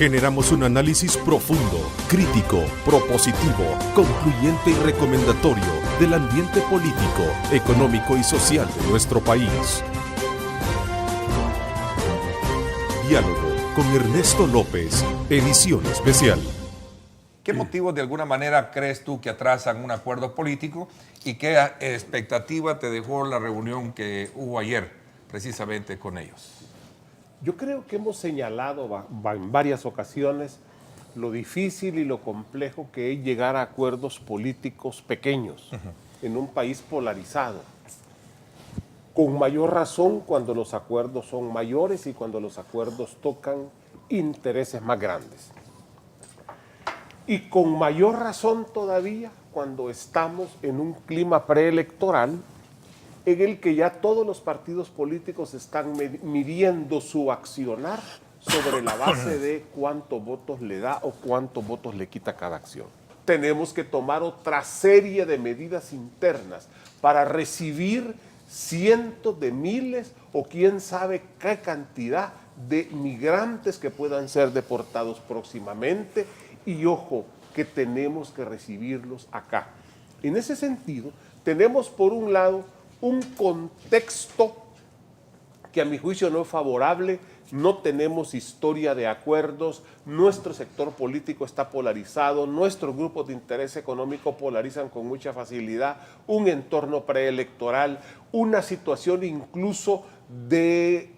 Generamos un análisis profundo, crítico, propositivo, concluyente y recomendatorio del ambiente político, económico y social de nuestro país. Diálogo con Ernesto López, edición especial. ¿Qué motivos de alguna manera crees tú que atrasan un acuerdo político y qué expectativa te dejó la reunión que hubo ayer precisamente con ellos? Yo creo que hemos señalado en varias ocasiones lo difícil y lo complejo que es llegar a acuerdos políticos pequeños en un país polarizado. Con mayor razón cuando los acuerdos son mayores y cuando los acuerdos tocan intereses más grandes. Y con mayor razón todavía cuando estamos en un clima preelectoral en el que ya todos los partidos políticos están midiendo su accionar sobre la base de cuántos votos le da o cuántos votos le quita cada acción. Tenemos que tomar otra serie de medidas internas para recibir cientos de miles o quién sabe qué cantidad de migrantes que puedan ser deportados próximamente y ojo, que tenemos que recibirlos acá. En ese sentido, tenemos por un lado un contexto que a mi juicio no es favorable, no tenemos historia de acuerdos, nuestro sector político está polarizado, nuestros grupos de interés económico polarizan con mucha facilidad, un entorno preelectoral, una situación incluso de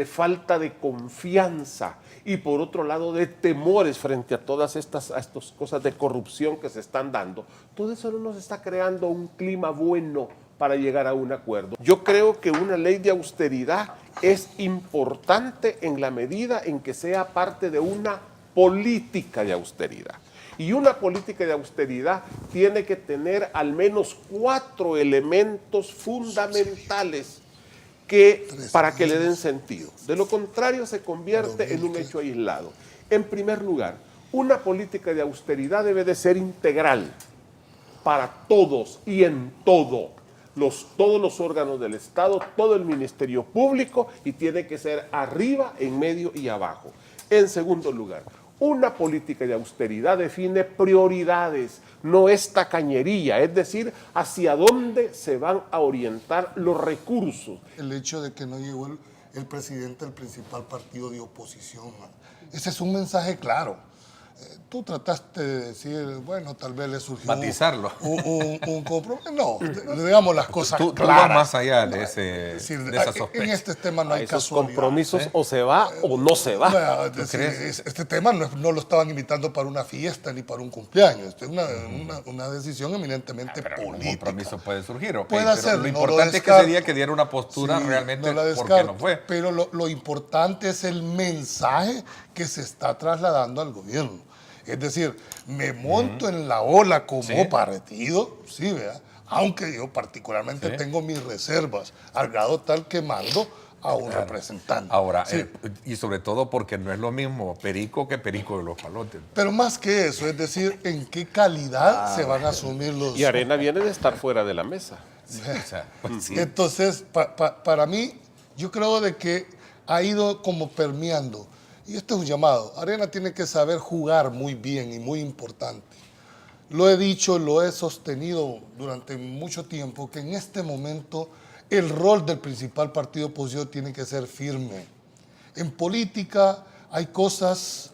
falta de confianza y por otro lado de temores frente a todas estas cosas de corrupción que se están dando. Todo eso no nos está creando un clima bueno para llegar a un acuerdo. Yo creo que una ley de austeridad es importante en la medida en que sea parte de una política de austeridad. Y una política de austeridad tiene que tener al menos 4 elementos fundamentales para que le den sentido. De lo contrario se convierte en un hecho aislado. En primer lugar, una política de austeridad debe de ser integral para todos y en todo. Todos los órganos del Estado, todo el Ministerio Público y tiene que ser arriba, en medio y abajo. En segundo lugar, una política de austeridad define prioridades, no es tacañería, es decir, hacia dónde se van a orientar los recursos. El hecho de que no llegó el presidente del principal partido de oposición, ese es un mensaje claro. Tú trataste de decir, bueno, tal vez le surgió matizarlo. Un compromiso. No, digamos las cosas tú claras. Tú vas más allá de esa sospecha. En este tema no hay esos casualidad. Compromisos o se va o no se va. Este tema no lo estaban invitando para una fiesta ni para un cumpleaños. Esto es una decisión eminentemente política. Un compromiso puede surgir. Puede ser. Lo importante es que ese día que diera una postura realmente porque no fue. Pero lo importante es el mensaje que se está trasladando al gobierno. Es decir, me monto en la ola como partido, sí, ¿verdad? Aunque yo particularmente tengo mis reservas, al grado tal que mando a un representante. Ahora, y sobre todo porque no es lo mismo perico que perico de los palotes. Pero más que eso, es decir, en qué calidad se van a asumir los... Y Arena viene de estar fuera de la mesa. Entonces, para mí, yo creo de que ha ido como permeando. Y esto es un llamado. Arena tiene que saber jugar muy bien y muy importante. Lo he dicho, lo he sostenido durante mucho tiempo, que en este momento el rol del principal partido de oposición tiene que ser firme. En política hay cosas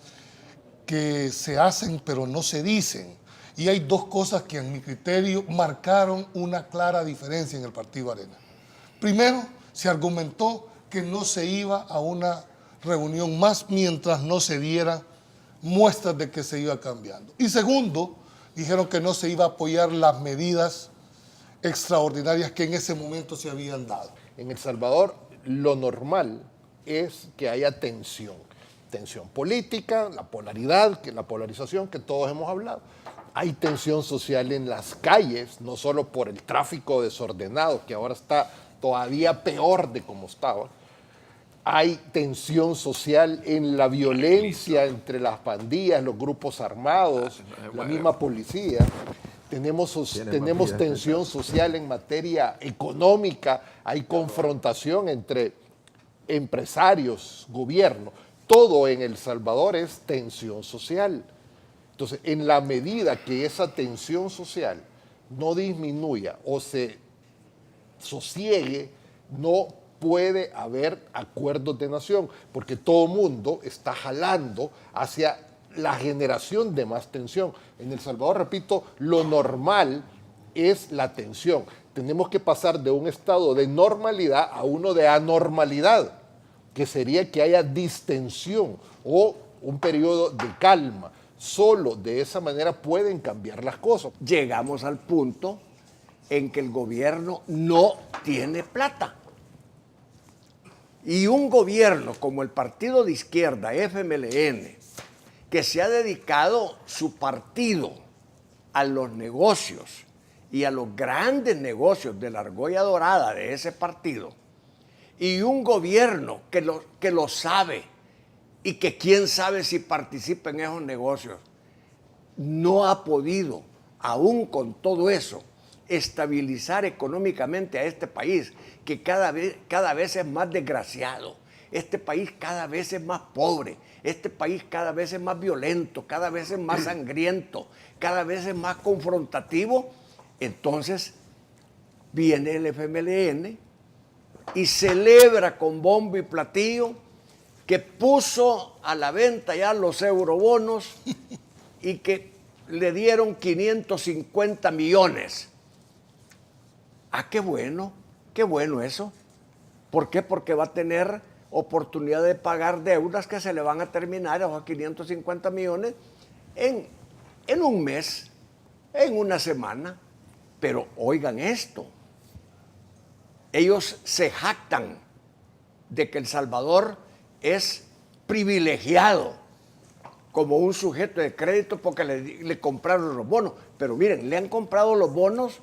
que se hacen pero no se dicen. Y hay dos cosas que en mi criterio marcaron una clara diferencia en el partido Arena. Primero, se argumentó que no se iba a una reunión más mientras no se dieran muestras de que se iba cambiando. Y segundo, dijeron que no se iba a apoyar las medidas extraordinarias que en ese momento se habían dado. En El Salvador, lo normal es que haya tensión política, la polarización que todos hemos hablado. Hay tensión social en las calles, no solo por el tráfico desordenado, que ahora está todavía peor de como estaba. Hay tensión social en la violencia entre las pandillas, los grupos armados, la misma policía. Tenemos tensión social en materia económica, hay confrontación entre empresarios, gobierno. todo en El Salvador es tensión social. Entonces, en la medida que esa tensión social no disminuya o se sosiegue, no puede haber acuerdos de nación, porque todo mundo está jalando hacia la generación de más tensión. En El Salvador, repito, lo normal es la tensión. Tenemos que pasar de un estado de normalidad a uno de anormalidad, que sería que haya distensión o un periodo de calma. Solo de esa manera pueden cambiar las cosas. Llegamos al punto en que el gobierno no tiene plata. Y un gobierno como el partido de izquierda, FMLN, que se ha dedicado su partido a los negocios y a los grandes negocios de la argolla dorada de ese partido, y un gobierno que lo sabe y que quién sabe si participa en esos negocios, no ha podido, aún con todo eso, estabilizar económicamente a este país, que cada vez es más desgraciado. Este país cada vez es más pobre, este país cada vez es más violento, cada vez es más sangriento, cada vez es más confrontativo. Entonces viene el FMLN y celebra con bombo y platillo que puso a la venta ya los eurobonos y que le dieron 550 millones. Ah, qué bueno eso. ¿Por qué? Porque va a tener oportunidad de pagar deudas que se le van a terminar, esos 550 millones, en un mes, en una semana. Pero oigan esto, ellos se jactan de que El Salvador es privilegiado como un sujeto de crédito porque le compraron los bonos. Pero miren, le han comprado los bonos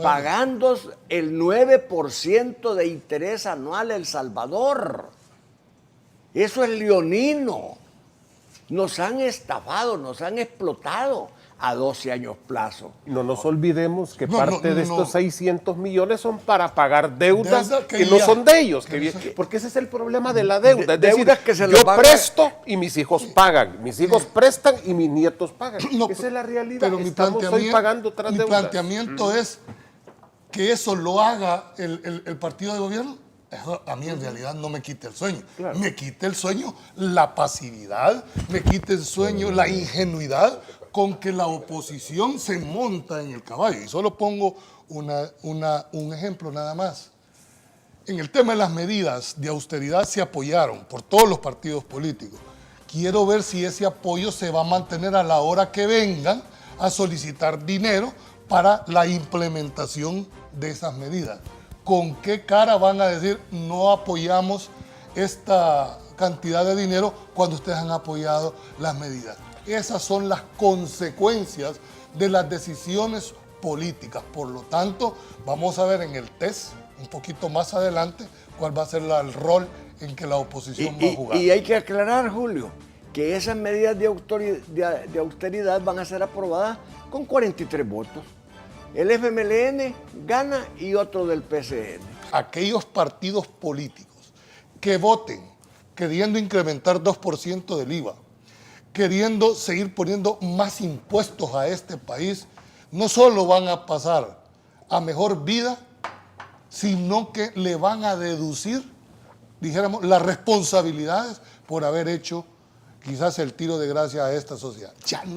pagando el 9% de interés anual a El Salvador. Eso es leonino. Nos han estafado, nos han explotado a 12 años plazo. No nos olvidemos que parte de estos 600 millones son para pagar deudas que no son de ellos. Porque ese es el problema de la deuda. Es decir, deudas que se yo van presto y mis hijos pagan. Mis hijos prestan y mis nietos pagan. Esa es la realidad. Pero Estamos hoy pagando otras mi deudas. planteamiento es que eso lo haga el partido de gobierno. Eso a mí en realidad no me quita el sueño. Claro. Me quita el sueño la pasividad, me quita el sueño la ingenuidad con que la oposición se monta en el caballo. Y solo pongo un ejemplo nada más. En el tema de las medidas de austeridad se apoyaron por todos los partidos políticos. Quiero ver si ese apoyo se va a mantener a la hora que vengan a solicitar dinero para la implementación de esas medidas. ¿Con qué cara van a decir no apoyamos esta cantidad de dinero cuando ustedes han apoyado las medidas? Esas son las consecuencias de las decisiones políticas. Por lo tanto, vamos a ver en el test, un poquito más adelante, cuál va a ser el rol en que la oposición va a jugar. Y hay que aclarar, Julio, que esas medidas de austeridad van a ser aprobadas con 43 votos. El FMLN gana y otro del PCN. Aquellos partidos políticos que voten queriendo incrementar 2% del IVA, queriendo seguir poniendo más impuestos a este país, no solo van a pasar a mejor vida, sino que le van a deducir, dijéramos, las responsabilidades por haber hecho quizás el tiro de gracia a esta sociedad.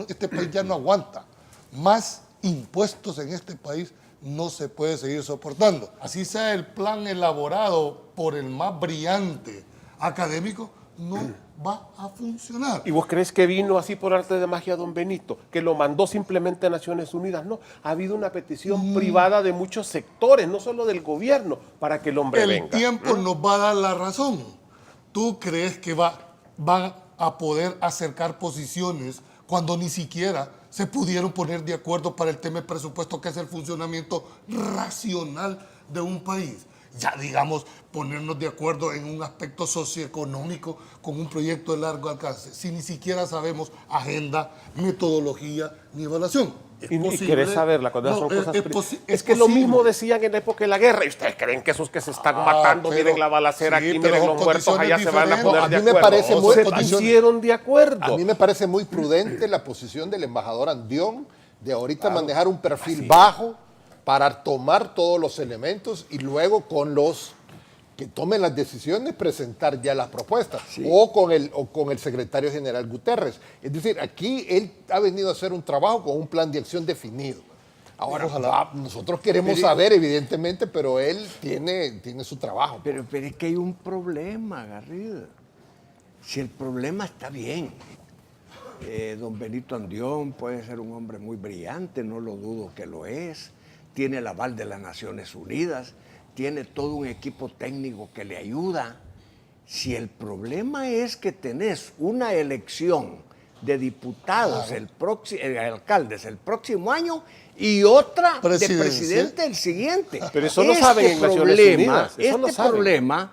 Este país ya no aguanta más impuestos en este país, no se puede seguir soportando. Así sea el plan elaborado por el más brillante académico, no va a funcionar. ¿Y vos crees que vino así por arte de magia don Benito? Que lo mandó simplemente a Naciones Unidas. No, ha habido una petición privada de muchos sectores, no solo del gobierno, para que el hombre venga. El tiempo nos va a dar la razón. ¿Tú crees que van a poder acercar posiciones cuando ni siquiera se pudieron poner de acuerdo para el tema del presupuesto, que es el funcionamiento racional de un país? Ya digamos, ponernos de acuerdo en un aspecto socioeconómico con un proyecto de largo alcance, si ni siquiera sabemos agenda, metodología ni evaluación. Y querés saberla cuando No, son cosas es que lo posible. mismo decían en la época de la guerra. ¿Y ustedes creen que esos que se están matando, pero- miren la balacera sí, aquí, pero miren con los muertos allá, se van a condiciones poner diferentes. de A mí me acuerdo? parece muy- Se condiciones- pusieron de acuerdo. A mí me parece muy prudente la posición del embajador Andión de ahorita manejar un perfil bajo para tomar todos los elementos y luego con los que tomen las decisiones presentar ya las propuestas o con el secretario general Guterres. Es decir, aquí él ha venido a hacer un trabajo con un plan de acción definido. Ahora, nosotros queremos saber, evidentemente, pero él tiene su trabajo. Pero es que hay un problema, Garrido. Si el problema está bien, don Benito Andión puede ser un hombre muy brillante, no lo dudo que lo es, tiene el aval de las Naciones Unidas, tiene todo un equipo técnico que le ayuda. Si el problema es que tenés una elección de diputados, alcaldes el próximo año y otra de presidente el siguiente. Pero eso lo saben en Naciones Unidas, eso lo saben. Problema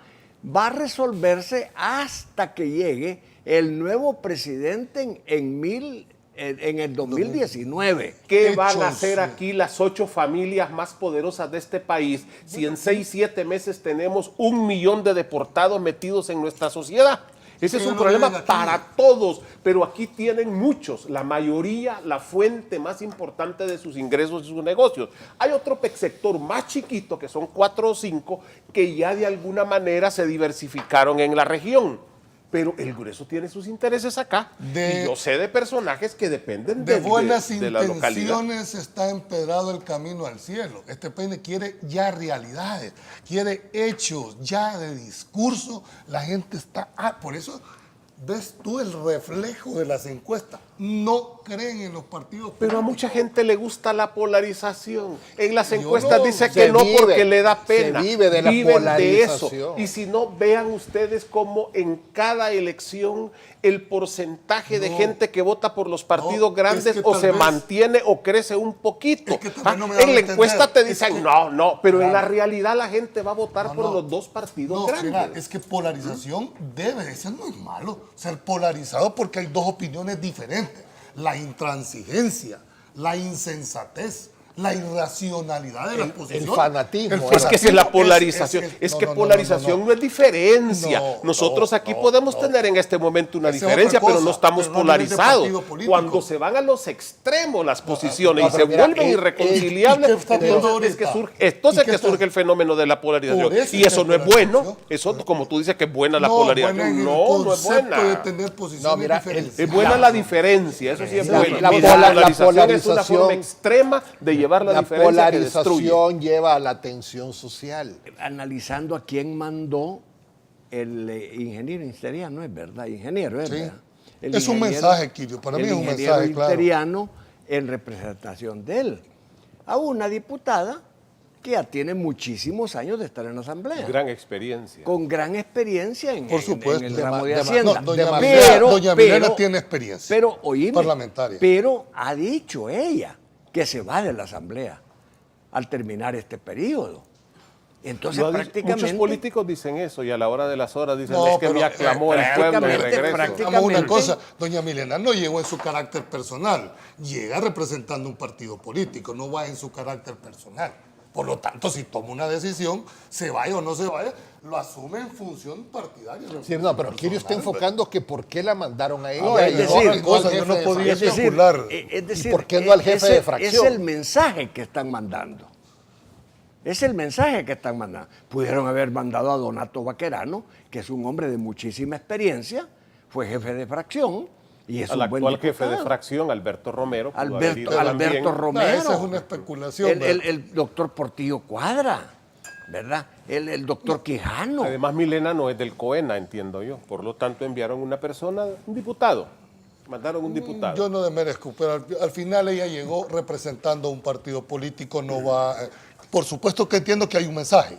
va a resolverse hasta que llegue el nuevo presidente en el 2019. ¿Qué van a hacer aquí las 8 familias más poderosas de este país si en 6, 7 meses tenemos 1 millón de deportados metidos en nuestra sociedad? Ese es un problema para todos, pero aquí tienen muchos, la mayoría, la fuente más importante de sus ingresos y sus negocios. Hay otro sector más chiquito, que son 4 o 5, que ya de alguna manera se diversificaron en la región. Pero el grueso tiene sus intereses acá. Y yo sé de personajes que dependen de buenas de la localidad. intenciones está empedrado el camino al cielo. Este peine quiere ya realidades, quiere hechos, ya de discurso. La gente está... por eso ves tú el reflejo de las encuestas. No creen en los partidos Pero a políticos. mucha gente le gusta la polarización. En las encuestas no, dice se que no vive, porque le da pena. se vive de la Viven polarización. de eso. Y si no, vean ustedes cómo en cada elección el porcentaje de gente que vota por los partidos es grandes que o tal se vez- mantiene o crece un poquito. Es que tal vez no me van En a la entender. encuesta te Es dicen, que- no, pero en la Claro. realidad la gente va a votar por los dos partidos No, grandes. mira, es que polarización debe de ser, no es malo ser polarizado porque hay dos opiniones diferentes. La intransigencia, la insensatez, la irracionalidad de las posiciones. el fanatismo. Es que esa es la fanatismo polarización. Es que polarización no es diferencia. No, Nosotros no, aquí no, podemos no. tener en este momento una Esa es diferencia, otra pero cosa, no estamos pero no a nivel de polarizados. partido político. Cuando se van a los extremos las posiciones no, y se pero mira, vuelven ¿y irreconciliables, qué está viendo entonces es que ahorita? surge, entonces ¿Y qué que está- surge el fenómeno de la polarización. Por eso Y es eso la no es bueno. polarización. Eso, como tú dices, que es buena la No, polarización. buena en el No, no es concepto buena. de tener posiciones No, mira, diferentes. Es buena la diferencia, eso sí es La- bueno. la Mira, pola- la es una polarización- forma extrema de llevar la, La diferencia que destruye. polarización lleva a la tensión social. Analizando a quién mandó el ingeniero Insteriano, es verdad, ingeniero, es Sí. verdad. Es un mensaje, Kirio, para mí es un mensaje, claro. Insteriano en representación de él. A una diputada que ya tiene muchísimos años de estar en la Asamblea. Gran experiencia. Con gran experiencia en, Por supuesto. en el ramo de Dema- Hacienda. No, doña Demasiado. Milena tiene experiencia. Pero, oíme, parlamentaria. pero ha dicho ella que se va de la Asamblea al terminar este periodo. Entonces, Lo ha dicho- prácticamente... muchos políticos dicen eso y a la hora de las horas dicen, No, es que pero, me aclamó el pueblo y prácticamente, regreso. Hagamos una cosa, doña Milena no llegó en su carácter personal, llega representando un partido político, no va en su carácter personal. Por lo tanto, si toma una decisión, se vaya o no se vaya, lo asume en función partidaria. Sí, no, pero Kirio está enfocando que por qué la mandaron a ella. No, es y decir, al cosa, jefe yo no de podía fracción. especular. Es decir, ¿Por qué no al jefe de ese fracción? Es el mensaje que están mandando. Es el mensaje que están mandando. Pudieron haber mandado a Donato Vaquerano, que es un hombre de muchísima experiencia, fue jefe de fracción y es Al un buen actual jefe de diputado. fracción, Alberto Romero. pudo haber ido Alberto también. Romero. esa es una especulación. El doctor Portillo Cuadra, ¿verdad? El doctor Quijano. Además, Milena no es del COENA, entiendo yo. Por lo tanto, enviaron una persona, un diputado. Mandaron un diputado. Yo no desmerezco, pero al final ella llegó representando a un partido político, no va... por supuesto que entiendo que hay un mensaje,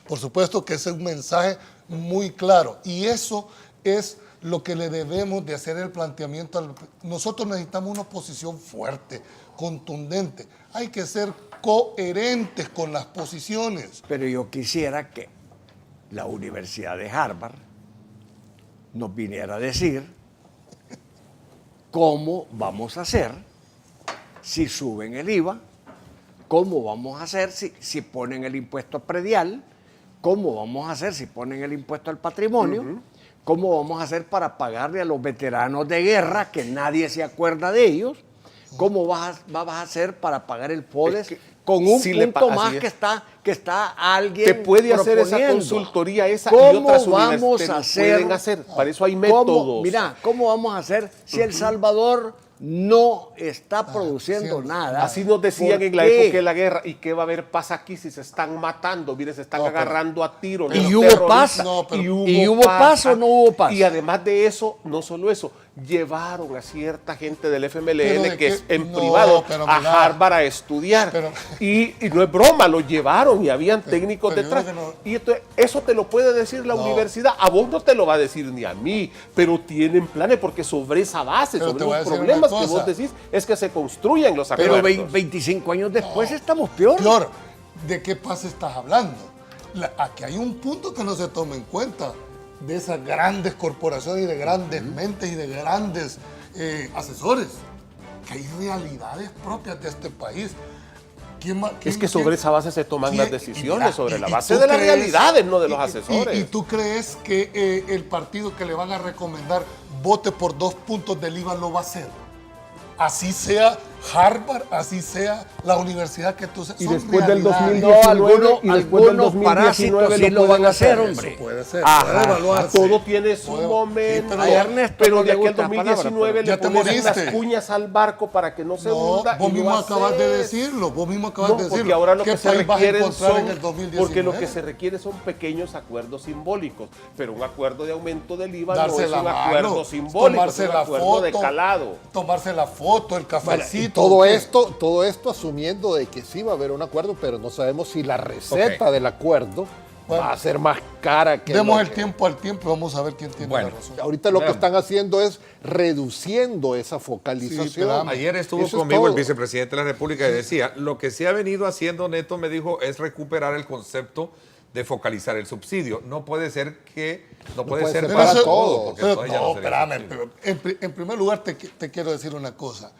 por supuesto que ese es un mensaje muy claro, y eso es lo que le debemos de hacer el planteamiento. Nosotros necesitamos una oposición fuerte, contundente, hay que ser coherentes con las posiciones. Pero yo quisiera que la Universidad de Harvard nos viniera a decir cómo vamos a hacer si suben el IVA? ¿Cómo vamos a hacer si ponen el impuesto predial? ¿Cómo vamos a hacer si ponen el impuesto al patrimonio? ¿Cómo vamos a hacer para pagarle a los veteranos de guerra, que nadie se acuerda de ellos? ¿Cómo vas a hacer para pagar el FODES con un punto más que está alguien te puede hacer esa proponiendo? consultoría esa y ¿Cómo otras vamos universidades a lo hacer? pueden hacer. Para eso hay métodos. Mira, ¿cómo vamos a hacer si El Salvador no está produciendo nada? Así nos decían ¿Por en la qué? época de la guerra. ¿Y qué va a haber pasa aquí si se están matando? Mire, se están agarrando a tiros. ¿Y los hubo terroristas. paz? No, pero- ¿Y hubo paz o no hubo paz? Y además de eso, no solo eso, llevaron a cierta gente del ¿Pero FMLN de que qué? es en No, privado pero a mira. Harvard a estudiar. Pero- y no es broma, lo llevaron y habían técnicos pero yo detrás. creo que no. Y entonces, eso te lo puede decir la No. universidad. A vos no te lo va a decir ni a mí, pero tienen planes porque sobre esa base, Pero sobre te voy a los decir problemas una que vos cosa. decís, es que se construyen los Pero acuerdos. 25 años después estamos peor. Peor, ¿de qué paz estás hablando? Aquí hay un punto que no se toma en cuenta de esas grandes corporaciones y de grandes mentes y de grandes asesores, que hay realidades propias de este país. Es que sobre esa base se toman las decisiones, Mira, sobre la y base tú de las crees- realidades, no de los y- asesores. ¿Y tú crees que el partido que le van a recomendar vote por 2 puntos del IVA lo va a hacer? Así sea Harvard, así sea la universidad que tú seas. Y son después del realidades. 2019, y después del algunos 2019 parásitos sí lo pueden van a hacer, hacer. hombre. Eso puede ser, Ajá, puede evaluarse. todo tiene su Puede- momento. sí, pero- Ay, Ernesto, pero no de le aquí al gusta la palabra, 2019 pero- le Ya te pones moriste. unas cuñas al barco para que no se No, hunda. vos y lo mismo acabas de haces. decirlo, vos mismo acabas No, de decirlo. porque ahora lo ¿Qué que se país vas a requieren encontrar son, en el 2019? porque lo que se requiere son pequeños acuerdos simbólicos, pero un acuerdo de aumento del IVA Darse no es la un mano, acuerdo simbólico, tomarse es un la acuerdo de foto, calado. tomarse la foto, el Bueno, cafecito. y todo ¿qué? esto asumiendo de que sí va a haber un acuerdo, pero no sabemos si la receta Ok. del acuerdo Bueno, va a ser más cara que Demos lo el que- tiempo al tiempo y vamos a ver quién tiene Bueno. la razón. Ahorita lo que Veamos. están haciendo es reduciendo esa Sí, focalización. pero Ayer estuvo Eso es conmigo el todo. vicepresidente de la República y decía, lo que se ha venido haciendo, Neto me dijo, es recuperar el concepto de focalizar el subsidio. No puede ser que, no puede puede ser ser para para todo, todos. porque Pero entonces ya no, sería espérame, subsidio. pero en primer lugar te quiero decir una cosa.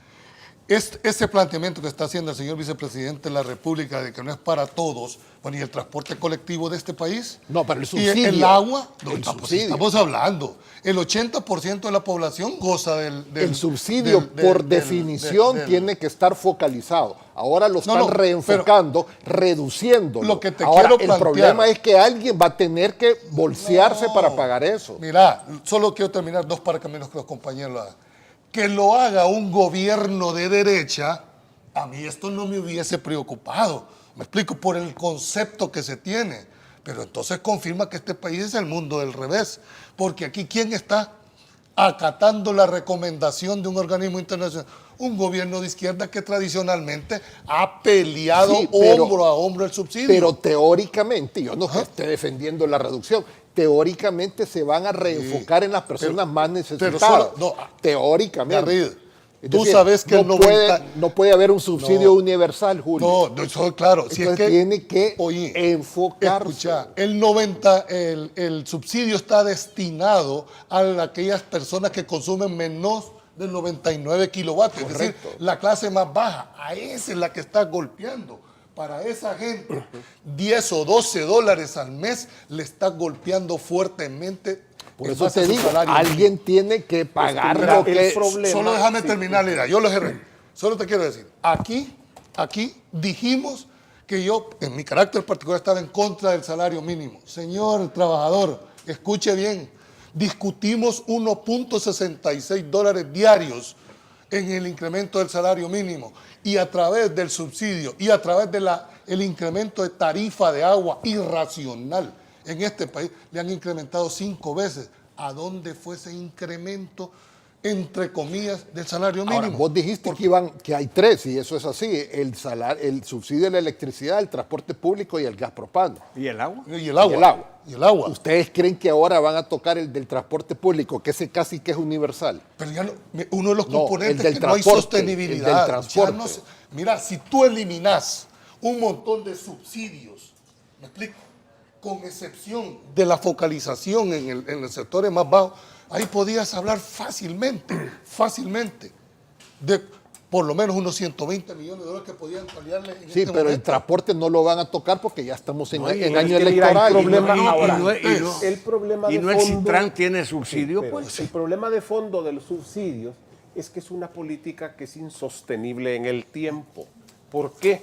Ese planteamiento que está haciendo el señor vicepresidente de la República de que no es para todos, bueno, y el transporte colectivo de este país. No, pero el Y subsidio. el agua, no, El pues subsidio. estamos hablando. El 80% de la población goza del El subsidio, por definición, tiene que estar focalizado. Ahora lo están no, reenfocando, reduciéndolo. lo que te Ahora, quiero el plantear- problema es que alguien va a tener que bolsearse No. para pagar eso. Mira, solo quiero terminar dos para que menos que los compañeros lo hagan. Que lo haga un gobierno de derecha, a mí esto no me hubiese preocupado. Me explico, por el concepto que se tiene. Pero entonces confirma que este país es el mundo del revés. Porque aquí, ¿quién está acatando la recomendación de un organismo internacional? Un gobierno de izquierda que tradicionalmente ha peleado Sí, pero- hombro a hombro el subsidio. Pero teóricamente, yo no es que esté defendiendo la reducción, teóricamente se van a reenfocar en las personas más necesitadas. solo- no, teóricamente. Garrido, Es tú decir, sabes que no, el 90 no puede haber un subsidio No. universal, Julio. No, eso es claro. Si es Entonces que, tiene que oye, enfocarse. Escucha, el subsidio está destinado a aquellas personas que consumen menos de 99 kilovatios. Es decir, Correcto. la clase más baja. A esa es la que está golpeando. Para esa gente, 10 o 12 dólares al mes le está golpeando fuertemente. Por en eso base te a su digo, salario alguien tiene que pagar mira, lo el que... problema- Solo déjame sí, terminar la idea. Yo lo cerré. Solo te quiero decir, aquí dijimos que yo, en mi carácter particular, estaba en contra del salario mínimo. Señor trabajador, escuche bien. Discutimos 1.66 dólares diarios en el incremento del salario mínimo y a través del subsidio y a través del incremento de tarifa de agua irracional en este país, le han incrementado 5 veces. ¿A dónde fue ese incremento, entre comillas, del salario mínimo? Ahora, vos dijiste que hay tres, y eso es así: el subsidio de la electricidad, el transporte público y el gas propano. ¿Y el agua? Y el agua. Y el agua. Y el agua. ¿Ustedes creen que ahora van a tocar el del transporte público, que ese casi que es universal? Pero ya uno de los No, componentes el del es que no hay transporte, sostenibilidad. el del Ya transporte. no se- mira, si tú eliminas un montón de subsidios, ¿me explico? Con excepción de la focalización en los sectores más bajos, ahí podías hablar fácilmente, por lo menos unos 120 millones de dólares que podían paliarle en Sí, este pero el momento. transporte no lo van a tocar porque ya estamos en No, y año es que mira, electoral. el problema Y no- ahora, y el problema y de no el fondo- Citran tiene subsidio, Pero pues. el problema de fondo de los subsidios es que es una política que es insostenible en el tiempo. ¿Por qué?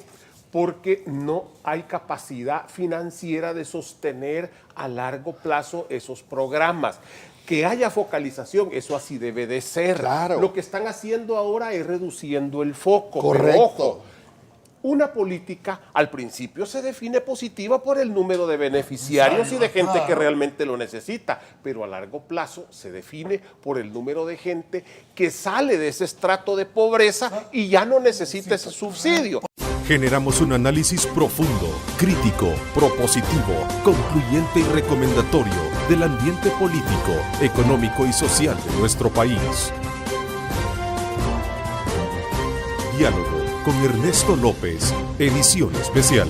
Porque no hay capacidad financiera de sostener a largo plazo esos programas. Que haya focalización, eso así debe de ser. Claro. Lo que están haciendo ahora es reduciendo el foco. Pero Correcto. ojo, una política al principio se define positiva por el número de beneficiarios y de gente que realmente lo necesita, pero a largo plazo se define por el número de gente que sale de ese estrato de pobreza y ya no necesita ese subsidio. Generamos un análisis profundo, crítico, propositivo, concluyente y recomendatorio del ambiente político, económico y social de nuestro país. Diálogo con Ernesto López, edición especial.